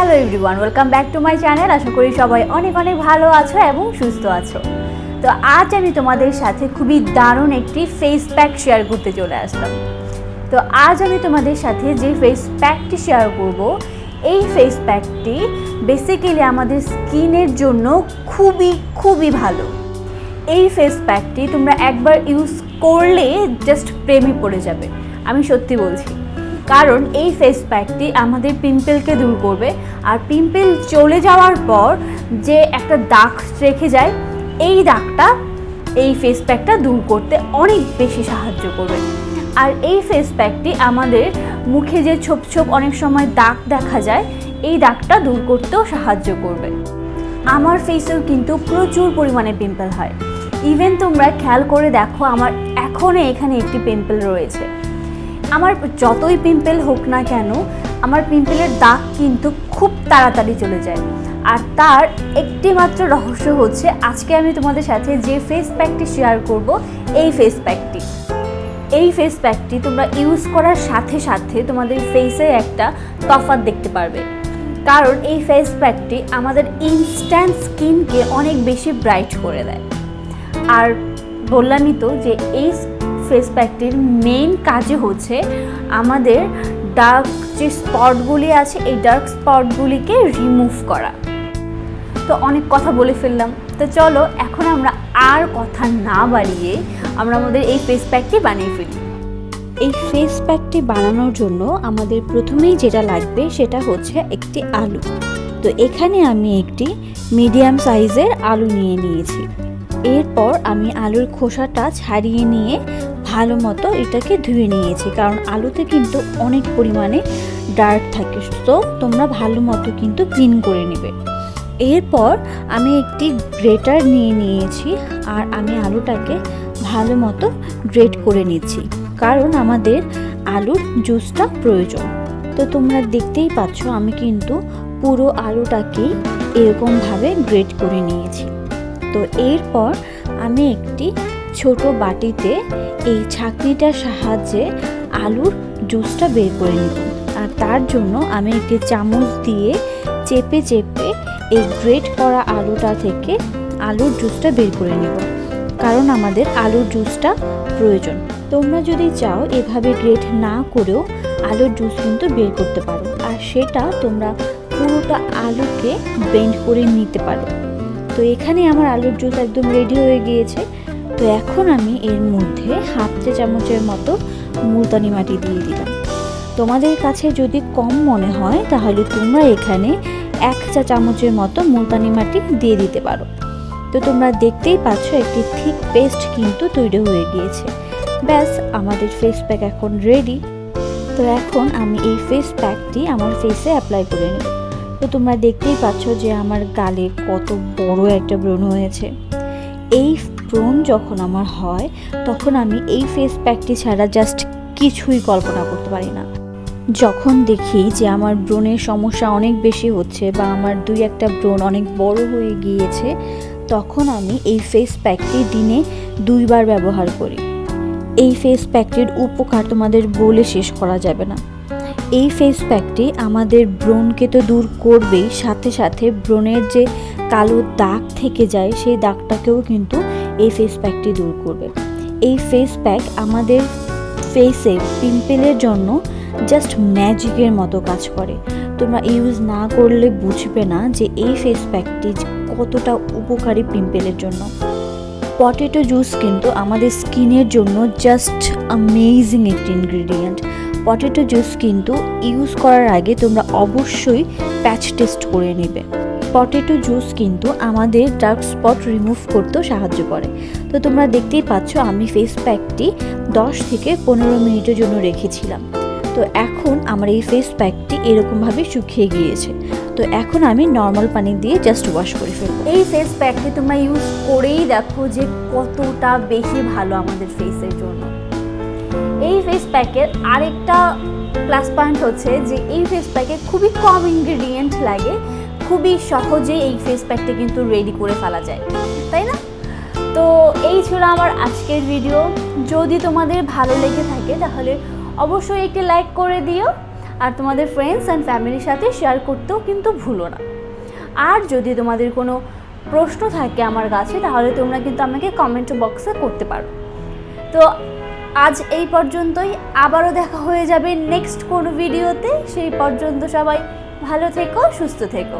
Hello everyone, welcome back to my channel. আশা করি সবাই অনেক অনেক ভালো আছো এবং সুস্থ আছো। তো আজ আমি তোমাদের সাথে খুবই দারুণ একটি ফেস প্যাক শেয়ার করতে চলে আসলাম। তো আজ আমি তোমাদের সাথে যে ফেস প্যাকটি শেয়ার করব, এই ফেস প্যাকটি বেসিক্যালি আমাদের স্কিনের জন্য খুবই ভালো। এই ফেস প্যাকটি তোমরা একবার ইউজ করলে জাস্ট প্রেমে পড়ে যাবে, আমি সত্যি বলছি। কারণ এই ফেস প্যাকটি আমাদের পিম্পলকে দূর করবে, আর পিম্পল চলে যাওয়ার পর যে একটা দাগ রেখে যায়, এই দাগটা এই ফেস প্যাকটা দূর করতে অনেক বেশি সাহায্য করবে। আর এই ফেস প্যাকটি আমাদের মুখে যে ছোপ ছোপ অনেক সময় দাগ দেখা যায়, এই দাগটা দূর করতেও সাহায্য করবে। আমার ফেসেও কিন্তু প্রচুর পরিমাণে পিম্পল হয়। ইভেন তোমরা খেয়াল করে দেখো, আমার এখনও এখানে একটি পিম্পল রয়েছে। আমার যতই পিম্পল হোক না কেন, আমার পিম্পলের দাগ কিন্তু খুব তাড়াতাড়ি চলে যায়। আর তার একটি মাত্র রহস্য হচ্ছে আজকে আমি তোমাদের সাথে যে ফেস প্যাকটি শেয়ার করব, এই ফেস প্যাকটি। এই ফেস প্যাকটি তোমরা ইউজ করার সাথে সাথে তোমাদের ফেসে একটা তফাৎ দেখতে পারবে। কারণ এই ফেস প্যাকটি আমাদের ইনস্ট্যান্ট স্কিনকে অনেক বেশি ব্রাইট করে দেয়। আর বললামই তো যে এই ফেস প্যাকটির মেইন কাজই হচ্ছে আমাদের ডার্ক যে স্পটগুলি আছে, এই ডার্ক স্পটগুলিকে রিমুভ করা। তো অনেক কথা বলে ফেললাম, তো চলো এখন আমরা আর কথা না বাড়িয়ে আমরা আমাদের এই ফেস প্যাকটি বানিয়ে ফেলি। এই ফেস প্যাকটি বানানোর জন্য আমাদের প্রথমেই যেটা লাগবে সেটা হচ্ছে একটি আলু। তো এখানে আমি একটি মিডিয়াম সাইজের আলু নিয়ে নিয়েছি। এরপর আমি আলুর খোসাটা ছাড়িয়ে নিয়ে ভালো মতো এটাকে ধুয়ে নিয়েছি, কারণ আলুতে কিন্তু অনেক পরিমাণে ডার্ট থাকে, তো তোমরা ভালো মতো কিন্তু ক্লিন করে নেবে। এরপর আমি একটি গ্রেটার নিয়ে নিয়েছি, আর আমি আলুটাকে ভালো মতো গ্রেট করে নিচ্ছি, কারণ আমাদের আলুর জুসটা প্রয়োজন। তো তোমরা দেখতেই পাচ্ছ আমি কিন্তু পুরো আলুটাকেই এরকমভাবে গ্রেট করে নিয়েছি। তো এরপর আমি একটি ছোট বাটিতে এই ছাঁকনিটার সাহায্যে আলুর জুসটা বের করে নেব। আর তার জন্য আমি একটি চামচ দিয়ে চেপে চেপে এই গ্রেট করা আলুটা থেকে আলুর জুসটা বের করে নেব, কারণ আমাদের আলুর জুসটা প্রয়োজন। তোমরা যদি চাও এভাবে গ্রেট না করেও আলুর জুস কিন্তু বের করতে পারো, আর সেটা তোমরা পুরোটা আলুকে ব্লেন্ড করে নিতে পারো। তো এখানে আমার আলুর জুস একদম রেডি হয়ে গিয়েছে। তো এখন আমি এর মধ্যে হাফ চা চামচের মতো মুলতানি মাটি দিয়ে দিলাম। তোমাদের কাছে যদি কম মনে হয় তাহলে তোমরা এখানে 1 চা চামচের মতো মুলতানি মাটি দিয়ে দিতে পারো। তো তোমরা দেখতেই পাচ্ছ একটি থিক পেস্ট কিন্তু তৈরি হয়ে গিয়েছে। ব্যাস, আমাদের ফেস প্যাক এখন রেডি। তো এখন আমি এই ফেস প্যাকটি আমার ফেসে অ্যাপ্লাই করে নেব। তো তোমরা দেখতেই পাচ্ছ যে আমার গালে কত বড় একটা ব্রণ হয়েছে। এই ব্রণ যখন আমার হয় তখন আমি এই ফেস প্যাকটি ছাড়া জাস্ট কিছুই কল্পনা করতে পারি না। যখন দেখি যে আমার ব্রণের সমস্যা অনেক বেশি হচ্ছে বা আমার 2-1টা ব্রণ অনেক বড় হয়ে গিয়েছে, তখন আমি এই ফেস প্যাকটি দিনে 2 বার ব্যবহার করি। এই ফেস প্যাকটির উপকার তোমাদের বলে শেষ করা যাবে না। এই ফেস প্যাকটি আমাদের ব্রণকে তো দূর করবেই, সাথে সাথে ব্রণের যে কালো দাগ থেকে যায় সেই দাগটাকেও কিন্তু এই ফেস প্যাকটি দূর করবে। এই ফেস প্যাক আমাদের ফেসে পিম্পলের জন্য জাস্ট ম্যাজিকের মতো কাজ করে। তোমরা ইউজ না করলে বুঝবে না যে এই ফেস প্যাকটি কতটা উপকারী পিম্পলের জন্য। পটেটো জুস কিন্তু আমাদের স্কিনের জন্য জাস্ট অ্যামেজিং একটি ইনগ্রিডিয়েন্ট। পটেটো জুস কিন্তু ইউজ করার আগে তোমরা অবশ্যই প্যাচ টেস্ট করে নেবে। পটেটো জুস কিন্তু আমাদের ডার্ক স্পট রিমুভ করতেও সাহায্য করে। তো তোমরা দেখতেই পাচ্ছ আমি ফেস প্যাকটি 10 থেকে 15 মিনিটের জন্য রেখেছিলাম। তো এখন আমার এই ফেস প্যাকটি এরকমভাবে শুকিয়ে গিয়েছে। তো এখন আমি নর্মাল পানি দিয়ে জাস্ট ওয়াশ করে ফেলবো। এই ফেস প্যাকটি তোমরা ইউজ করেই দেখো যে কতটা বেশি ভালো আমাদের ফেসের জন্য। এই ফেস প্যাকের আরেকটা প্লাস পয়েন্ট হচ্ছে যে এই ফেস প্যাকে খুবই কম ইনগ্রিডিয়েন্ট লাগে, খুবই সহজে এই ফেস প্যাকটা কিন্তু রেডি করে ফেলা যায়, তাই না? তো এই ছিল আমার আজকের ভিডিও। যদি তোমাদের ভালো লেগে থাকে তাহলে অবশ্যই একটি লাইক করে দিও, আর তোমাদের ফ্রেন্ডস অ্যান্ড ফ্যামিলির সাথে শেয়ার করতেও কিন্তু ভুলো না। আর যদি তোমাদের কোনো প্রশ্ন থাকে আমার কাছে তাহলে তোমরা কিন্তু আমাকে কমেন্ট বক্সে করতে পারো। তো আজ এই পর্যন্তই, আবারও দেখা হয়ে যাবে নেক্সট কোনো ভিডিওতে। সেই পর্যন্ত সবাই ভালো থেকো, সুস্থ থেকো।